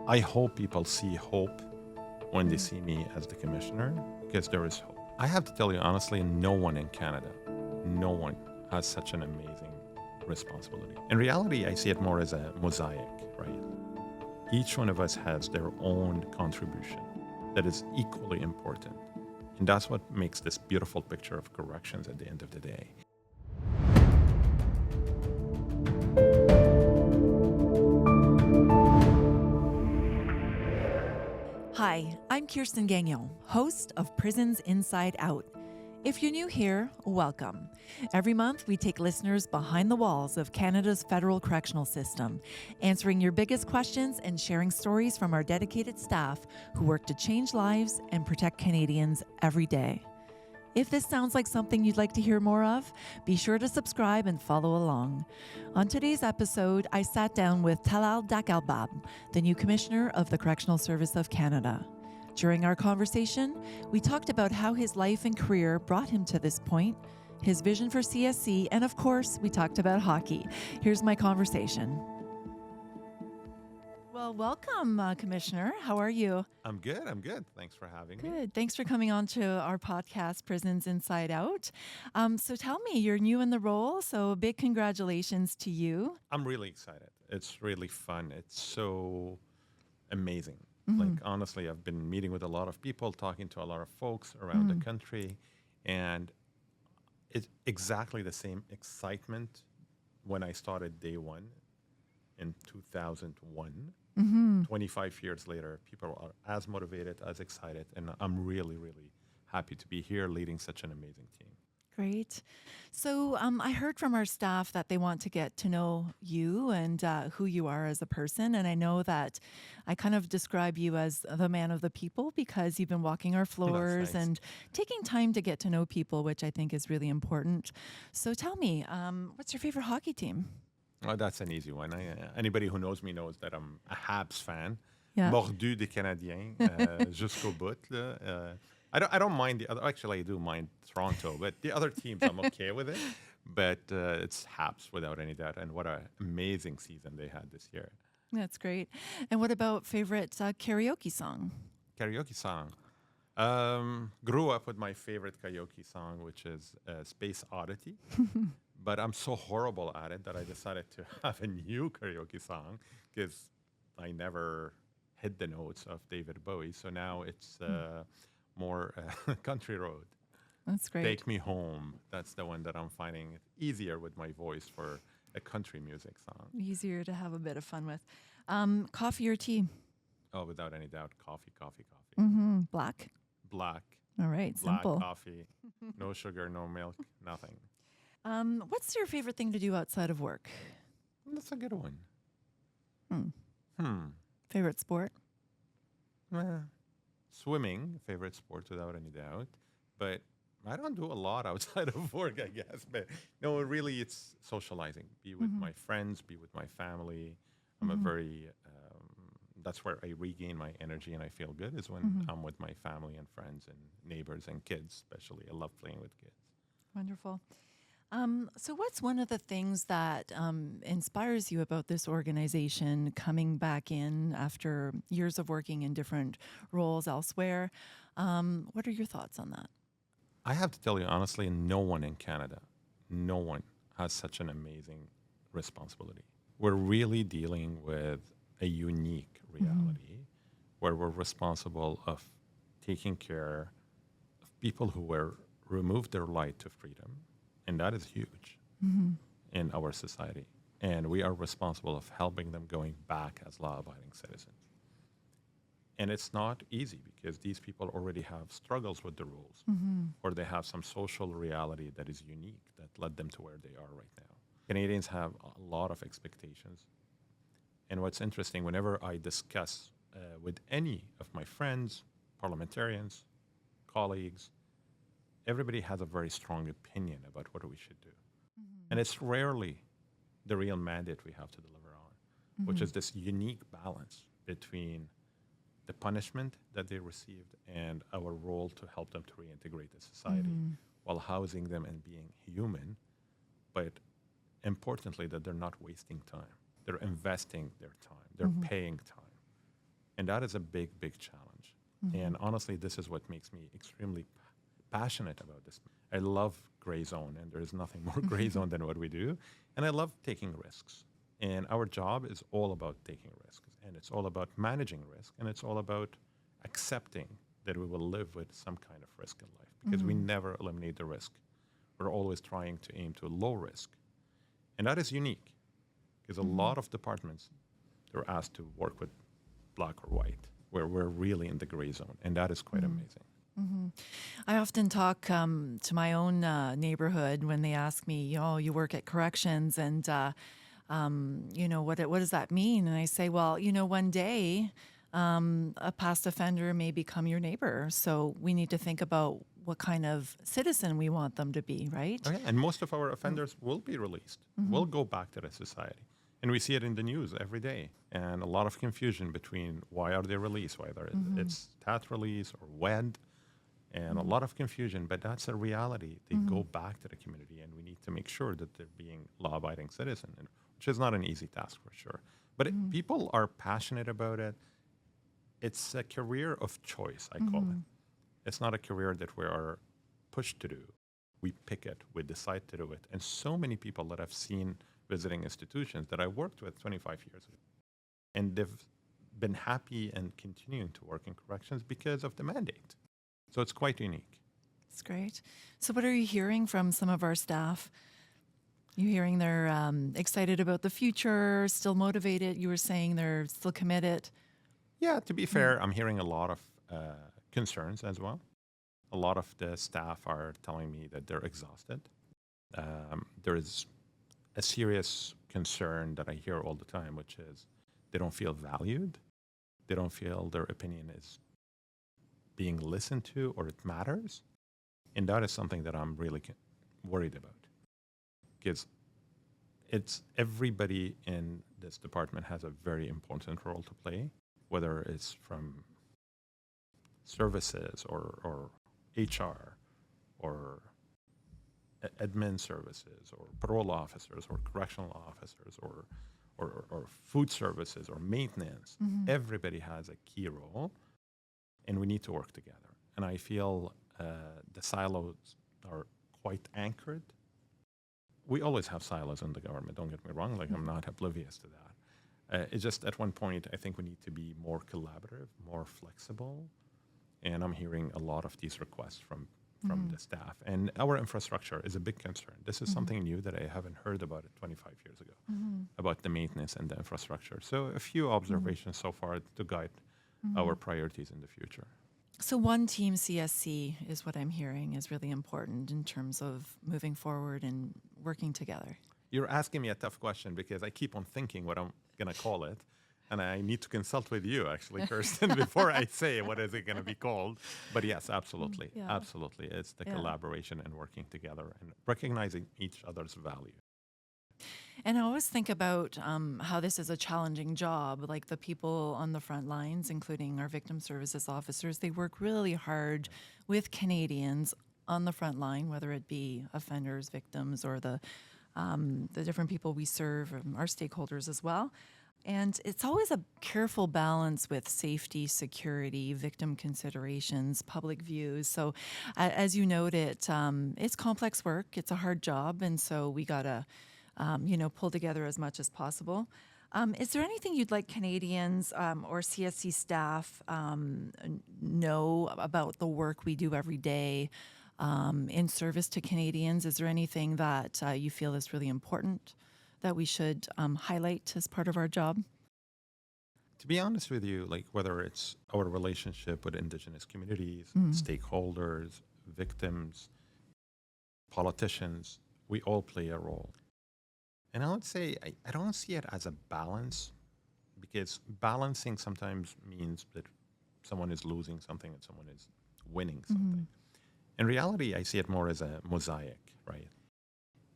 I hope people see hope when they see me as the commissioner, because there is hope. I have to tell you honestly, no one in Canada, no one has such an amazing responsibility. In reality, I see it more as a mosaic, right? Each one of us has their own contribution that is equally important. And that's what makes this beautiful picture of corrections at the end of the day. Hi, I'm Kirsten Gagnon, host of Prisons Inside Out. If you're new here, welcome. Every month, we take listeners behind the walls of Canada's federal correctional system, answering your biggest questions and sharing stories from our dedicated staff who work to change lives and protect Canadians every day. If this sounds like something you'd like to hear more of, be sure to subscribe and follow along. On today's episode, I sat down with Talal Dakalbab, the new Commissioner of the Correctional Service of Canada. During our conversation, we talked about how his life and career brought him to this point, his vision for CSC, and of course, we talked about hockey. Here's my conversation. Well, welcome, Commissioner. How are you? I'm good. Thanks for having me. Good. Thanks for coming on to our podcast, Prisons Inside Out. So tell me, you're new in the role, so big congratulations to you. I'm really excited. It's really fun. It's so amazing. Like, honestly, I've been meeting with a lot of people, talking to a lot of folks around the country, and it's exactly the same excitement when I started day one in 2001. 25 years later, people are as motivated, as excited, and I'm really, really happy to be here leading such an amazing team. Great. So I heard from our staff that they want to get to know you and who you are as a person. And I know that I kind of describe you as the man of the people because you've been walking our floors nice. and taking time to get to know people, which I think is really important. So tell me, what's your favorite hockey team? Oh, that's an easy one. Anybody who knows me knows that I'm a Habs fan. Yeah. Mordu des Canadiens, jusqu'au bout. Là. I don't mind the other. Actually, I do mind Toronto, but the other teams I'm okay with it. But it's Habs without any doubt. And what an amazing season they had this year. That's great. And what about favorite karaoke song? Karaoke song. Grew up with my favorite karaoke song, which is Space Oddity. But I'm so horrible at it that I decided to have a new karaoke song because I never hit the notes of David Bowie. So now it's more Country Road. That's great. Take Me Home. That's the one that I'm finding it easier with my voice for a country music song. Easier to have a bit of fun with. Coffee or tea? Oh, without any doubt, coffee. Black? Black. All right, Black simple. coffee. No sugar, no milk, nothing. What's your favorite thing to do outside of work? That's a good one. Favorite sport? Swimming, favorite sport without any doubt. But I don't do a lot outside of work, I guess. But no, really, it's socializing. Be with my friends, be with my family. I'm a very, that's where I regain my energy and I feel good is when I'm with my family and friends and neighbors and kids, especially. I love playing with kids. Wonderful. So what's one of the things that inspires you about this organization coming back in after years of working in different roles elsewhere? What are your thoughts on that? I have to tell you, honestly, no one in Canada, no one has such an amazing responsibility. We're really dealing with a unique reality where we're responsible of taking care of people who were removed their right to freedom. And that is huge in our society. And we are responsible of helping them going back as law-abiding citizens. And it's not easy because these people already have struggles with the rules or they have some social reality that is unique that led them to where they are right now. Canadians have a lot of expectations. And what's interesting, whenever I discuss with any of my friends, parliamentarians, colleagues, everybody has a very strong opinion about what we should do. And it's rarely the real mandate we have to deliver on, which is this unique balance between the punishment that they received and our role to help them to reintegrate the society while housing them and being human, but importantly, that they're not wasting time. They're investing their time. They're paying time. And that is a big, big challenge. And honestly, this is what makes me extremely passionate about this. I love gray zone, and there is nothing more gray zone than what we do. And I love taking risks. And our job is all about taking risks, and it's all about managing risk, and it's all about accepting that we will live with some kind of risk in life because we never eliminate the risk. We're always trying to aim to low risk. And that is unique because a lot of departments, they're asked to work with black or white, where we're really in the gray zone. And that is quite amazing. I often talk to my own neighborhood when they ask me, oh, you work at corrections, and what does that mean? And I say, well, one day a past offender may become your neighbor, so we need to think about what kind of citizen we want them to be, right? Oh, yeah. And most of our offenders will be released, will go back to the society. And we see it in the news every day. And a lot of confusion between why are they released, whether it's TAT release or WED, and a lot of confusion. But that's a reality. They go back to the community, and we need to make sure that they're being law-abiding citizens, which is not an easy task for sure. But people are passionate about it. It's a career of choice, I call it. It's not a career that we are pushed to do. We pick it, we decide to do it. And so many people that I've seen visiting institutions that I worked with 25 years ago, and they've been happy and continuing to work in corrections because of the mandate. So it's quite unique. That's great. So what are you hearing from some of our staff? You hearing they're excited about the future, still motivated? You were saying they're still committed. Yeah, to be fair, I'm hearing a lot of concerns as well. A lot of the staff are telling me that they're exhausted. There is a serious concern that I hear all the time, which is they don't feel valued. They don't feel their opinion is being listened to or it matters. And that is something that I'm really worried about. Because it's everybody in this department has a very important role to play, whether it's from services or HR or admin services or parole officers or correctional officers or food services or maintenance. Everybody has a key role, and we need to work together. And I feel the silos are quite anchored. We always have silos in the government, don't get me wrong, like I'm not oblivious to that. It's just at one point, I think we need to be more collaborative, more flexible. And I'm hearing a lot of these requests from the staff. And our infrastructure is a big concern. This is something new that I haven't heard about it 25 years ago, about the maintenance and the infrastructure. So a few observations so far to guide our priorities in the future. So one team CSC is what I'm hearing is really important in terms of moving forward and working together. You're asking me a tough question because I keep on thinking what I'm going to call it. And I need to consult with you, actually, Kirsten, before I say what is it going to be called. But yes, absolutely. Yeah. Absolutely. It's the collaboration and working together and recognizing each other's value. And I always think about how this is a challenging job. Like the people on the front lines, including our victim services officers, they work really hard with Canadians on the front line, whether it be offenders, victims, or the different people we serve, our stakeholders as well. And it's always a careful balance with safety, security, victim considerations, public views. So as you noted, it's complex work. It's a hard job. And so we got to, pull together as much as possible. Is there anything you'd like Canadians or CSC staff know about the work we do every day in service to Canadians? Is there anything that you feel is really important that we should highlight as part of our job? To be honest with you, like whether it's our relationship with Indigenous communities, stakeholders, victims, politicians, we all play a role. And I would say I don't see it as a balance, because balancing sometimes means that someone is losing something and someone is winning something. In reality, I see it more as a mosaic, right?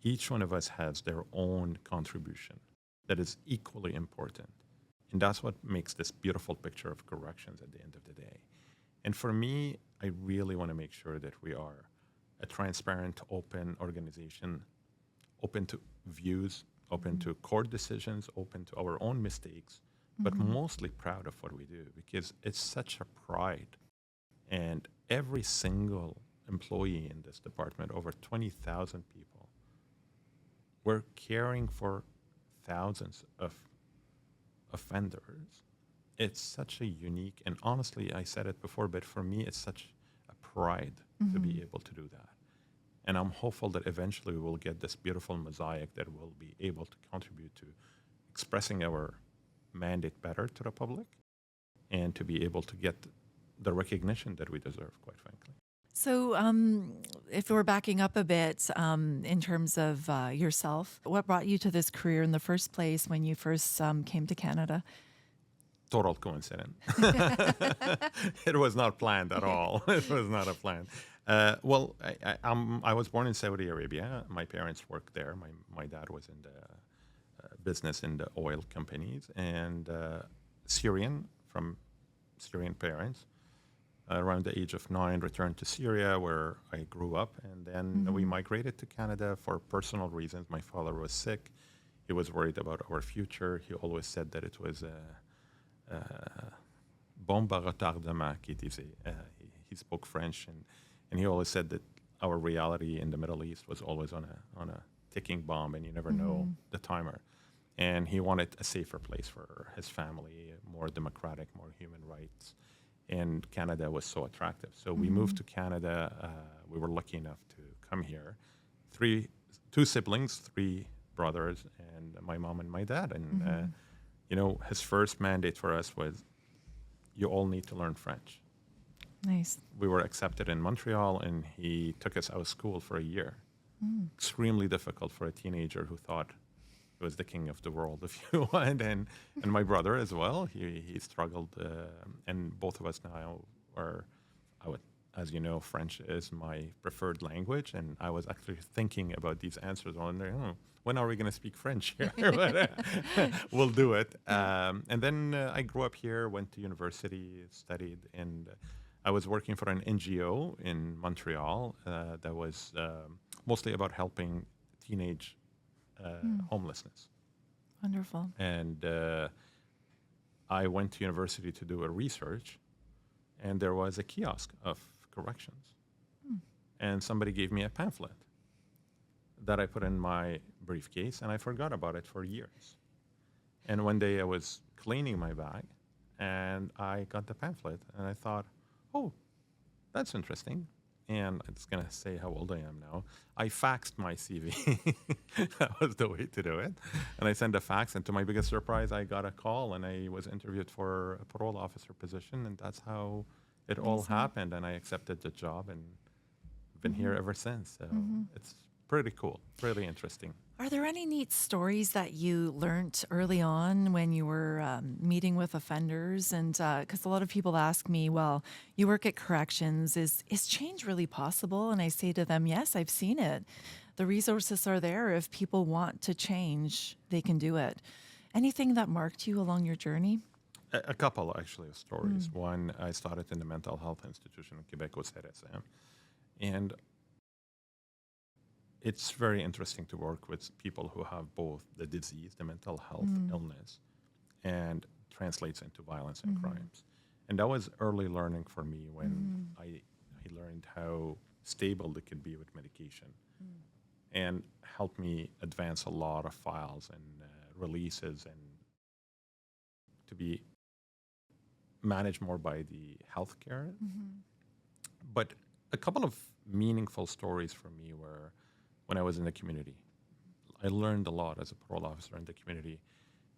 Each one of us has their own contribution that is equally important. And that's what makes this beautiful picture of corrections at the end of the day. And for me, I really want to make sure that we are a transparent, open organization, open to views, open to court decisions, open to our own mistakes, but mostly proud of what we do because it's such a pride. And every single employee in this department, over 20,000 people, we're caring for thousands of offenders. It's such a unique, and honestly, I said it before, but for me, it's such a pride to be able to do that. And I'm hopeful that eventually we'll get this beautiful mosaic that will be able to contribute to expressing our mandate better to the public and to be able to get the recognition that we deserve, quite frankly. So, if we're backing up a bit in terms of yourself, what brought you to this career in the first place when you first came to Canada? Total coincidence. It was not planned at all. It was not a plan. Well, I was born in Saudi Arabia. My parents worked there. My dad was in the business in the oil companies, and Syrian from Syrian parents. Around the age of 9, returned to Syria, where I grew up, and then we migrated to Canada for personal reasons. My father was sick. He was worried about our future. He always said that it was bombe à retardement, qu'il disait. He spoke French, and he always said that our reality in the Middle East was always on a ticking bomb, and you never know the timer. And he wanted a safer place for his family, more democratic, more human rights. And Canada was so attractive. So we moved to Canada. We were lucky enough to come here. 2 siblings, 3 brothers, and my mom and my dad. And, his first mandate for us was, you all need to learn French. Nice. We were accepted in Montreal, and he took us out of school for a year. Extremely difficult for a teenager who thought he was the king of the world, if you want, and my brother as well. He struggled, and both of us now are, as you know, French is my preferred language, and I was actually thinking about these answers, wondering, when are we going to speak French here? But we'll do it. And then I grew up here, went to university, studied, and I was working for an NGO in Montreal that was mostly about helping teenage homelessness. Wonderful. And I went to university to do a research, and there was a kiosk of corrections. And somebody gave me a pamphlet that I put in my briefcase, and I forgot about it for years. And one day I was cleaning my bag, and I got the pamphlet, and I thought, oh, that's interesting. And I'm just going to say how old I am now. I faxed my CV. That was the way to do it. And I sent a fax, and to my biggest surprise, I got a call, and I was interviewed for a parole officer position, and that's how it all happened. And I accepted the job, and been here ever since. So it's pretty cool, really interesting. Are there any neat stories that you learned early on when you were meeting with offenders? And because a lot of people ask me, well, you work at corrections, is change really possible? And I say to them, yes, I've seen it. The resources are there. If people want to change, they can do it. Anything that marked you along your journey? A couple, actually, of stories. One, I started in the mental health institution in Quebec with CRSM. And it's very interesting to work with people who have both the disease, the mental health illness, and translates into violence and crimes. And that was early learning for me when I learned how stable they could be with medication, and helped me advance a lot of files and releases, and to be managed more by the healthcare. But a couple of meaningful stories for me were when I was in the community. I learned a lot as a parole officer in the community,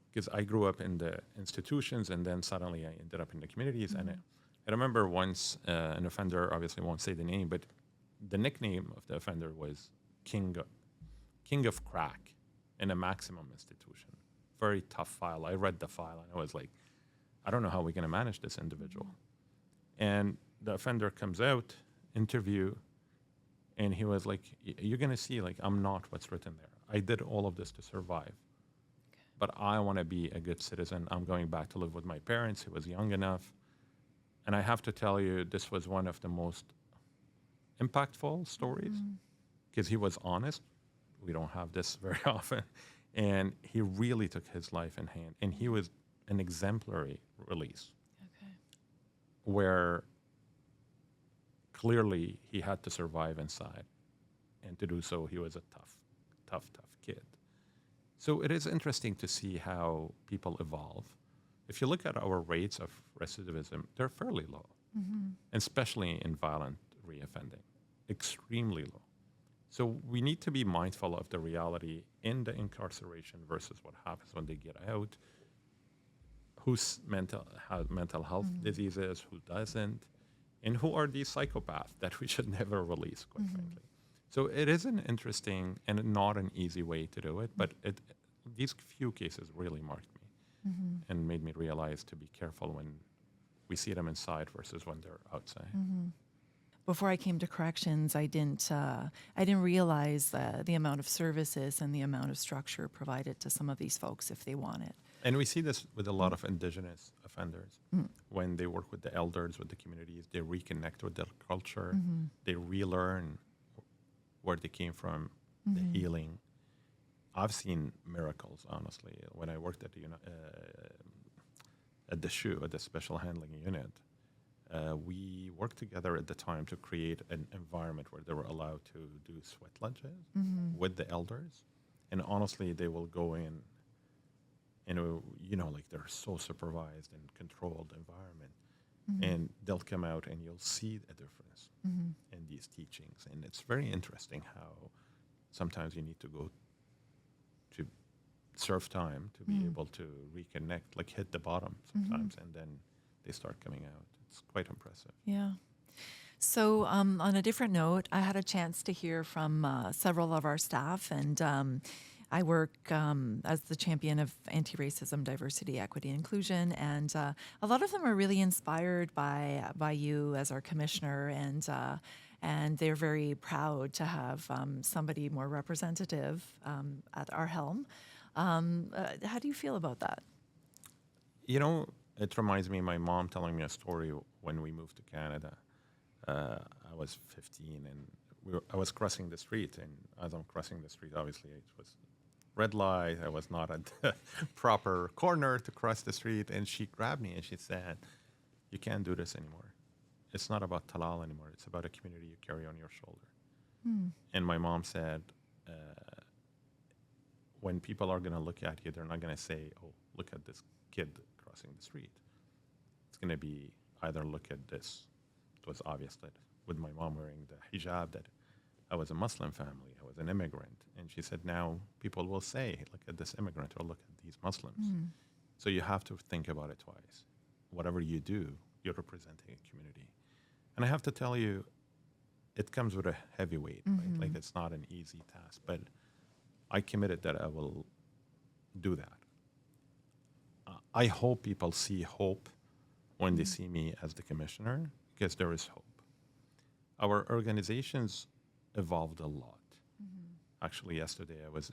because I grew up in the institutions, and then suddenly I ended up in the communities. And I remember once an offender, obviously won't say the name, but the nickname of the offender was King of Crack in a maximum institution. Very tough file. I read the file, and I was like, I don't know how we're going to manage this individual. And the offender comes out, interview, and he was like, you're going to see, like, I'm not what's written there. I did all of this to survive. But I want to be a good citizen. I'm going back to live with my parents. He was young enough. And I have to tell you, this was one of the most impactful stories, because he was honest. We don't have this very often. And he really took his life in hand. And he was an exemplary release Okay. where clearly he had to survive inside. And to do so, he was a tough kid. So it is interesting to see how people evolve. If you look at our rates of recidivism, they're fairly low, and especially in violent reoffending, extremely low. So we need to be mindful of the reality in the incarceration versus what happens when they get out, who's has mental health diseases, who doesn't, and who are these psychopaths that we should never release, quite frankly. So it is an interesting and not an easy way to do it, but these few cases really marked me and made me realize to be careful when we see them inside versus when they're outside. Before I came to corrections, I didn't realize the amount of services and the amount of structure provided to some of these folks if they want it. And we see this with a lot of Indigenous offenders. When they work with the elders, with the communities, they reconnect with their culture, they relearn where they came from, the healing. I've seen miracles, honestly. When I worked at the SHU, at the Special Handling Unit, we worked together at the time to create an environment where they were allowed to do sweat lodges with the elders. And honestly, they will go in, like they're so supervised and controlled environment. And they'll come out and you'll see a difference in these teachings. And it's very interesting how sometimes you need to go to serve time to be able to reconnect, like hit the bottom sometimes, and then they start coming out. It's quite impressive. Yeah. So on a different note, I had a chance to hear from several of our staff, and I work as the champion of anti-racism, diversity, equity, and inclusion, and a lot of them are really inspired by you as our commissioner, and they're very proud to have somebody more representative at our helm. How do you feel about that? It reminds me of my mom telling me a story when we moved to Canada. I was 15 and I was crossing the street, and as I'm crossing the street, obviously it was red light. I was not at the proper corner to cross the street, and she grabbed me and she said, "You can't do this anymore. It's not about Talal anymore. It's about a community you carry on your shoulder." And my mom said, when people are going to look at you, they're not going to say, "Oh, look at this kid crossing the street." It's going to be either look at this. It was obvious that with my mom wearing the hijab that I was a Muslim family, I was an immigrant. And she said, now people will say, look at this immigrant or look at these Muslims. So you have to think about it twice. Whatever you do, you're representing a community. And I have to tell you, it comes with a heavy weight, right? Like it's not an easy task, but I committed that I will do that. I hope people see hope when they see me as the commissioner, because there is hope. Our organizations evolved a lot. Actually, yesterday I was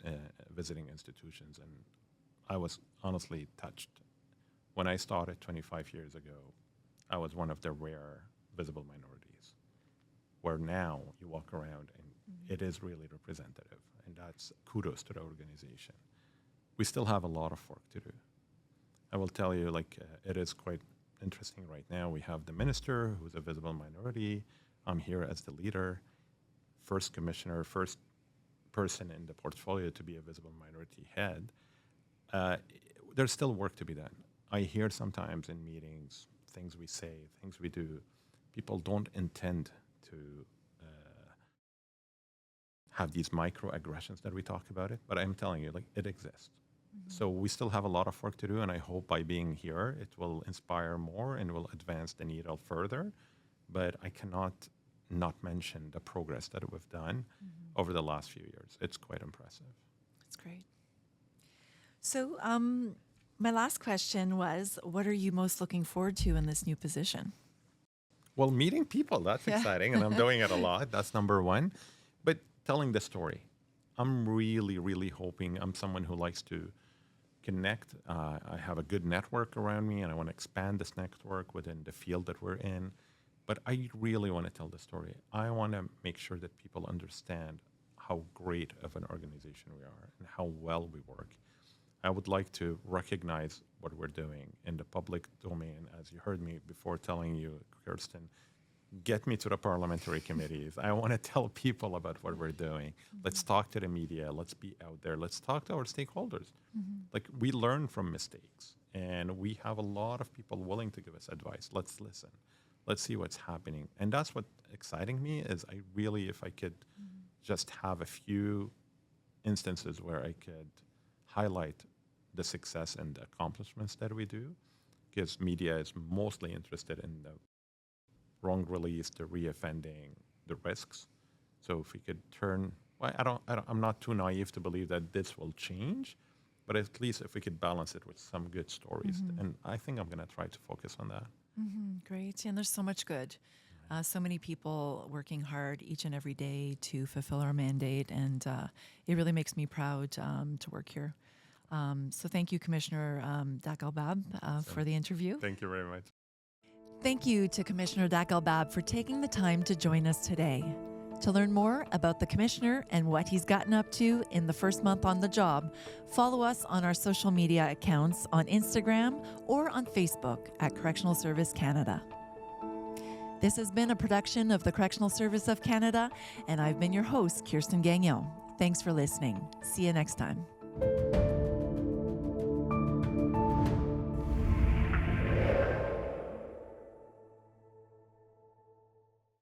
visiting institutions, and I was honestly touched. When I started 25 years ago, I was one of the rare visible minorities, where now you walk around and it is really representative, and that's kudos to the organization. We still have a lot of work to do. I will tell you, it is quite interesting right now. We have the minister who's a visible minority. I'm here as the leader, first commissioner, first person in the portfolio to be a visible minority head. There's still work to be done. I hear sometimes in meetings, things we say, things we do, people don't intend to have these microaggressions that we talk about it, but I'm telling you, it exists. So we still have a lot of work to do, and I hope by being here, it will inspire more and will advance the needle further. But I cannot not mention the progress that we've done over the last few years. It's quite impressive. That's great. So my last question was, what are you most looking forward to in this new position? Well, meeting people, that's exciting, and I'm doing it a lot. That's number one. But telling the story. I'm really, really hoping. I'm someone who likes to connect. I have a good network around me, and I want to expand this network within the field that we're in. But I really want to tell the story. I want to make sure that people understand how great of an organization we are and how well we work. I would like to recognize what we're doing in the public domain, as you heard me before telling you, Kirsten. Get me to the parliamentary committees. I want to tell people about what we're doing. Let's talk to the media. Let's be out there. Let's talk to our stakeholders. Like, we learn from mistakes, and we have a lot of people willing to give us advice. Let's listen. Let's see what's happening. And that's what exciting me is I really, if I could just have a few instances where I could highlight the success and the accomplishments that we do, because media is mostly interested in the wrong release, the reoffending, the risks. So if we could turn, well, I'm not too naive to believe that this will change, but at least if we could balance it with some good stories. And I think I'm going to try to focus on that. Great. And there's so much good. So many people working hard each and every day to fulfill our mandate. And it really makes me proud to work here. So thank you, Commissioner Dakalbab, for the interview. Thank you very much. Thank you to Commissioner Dakalbab for taking the time to join us today. To learn more about the Commissioner and what he's gotten up to in the first month on the job, follow us on our social media accounts on Instagram or on Facebook at Correctional Service Canada. This has been a production of the Correctional Service of Canada, and I've been your host, Kirsten Gagnon. Thanks for listening. See you next time.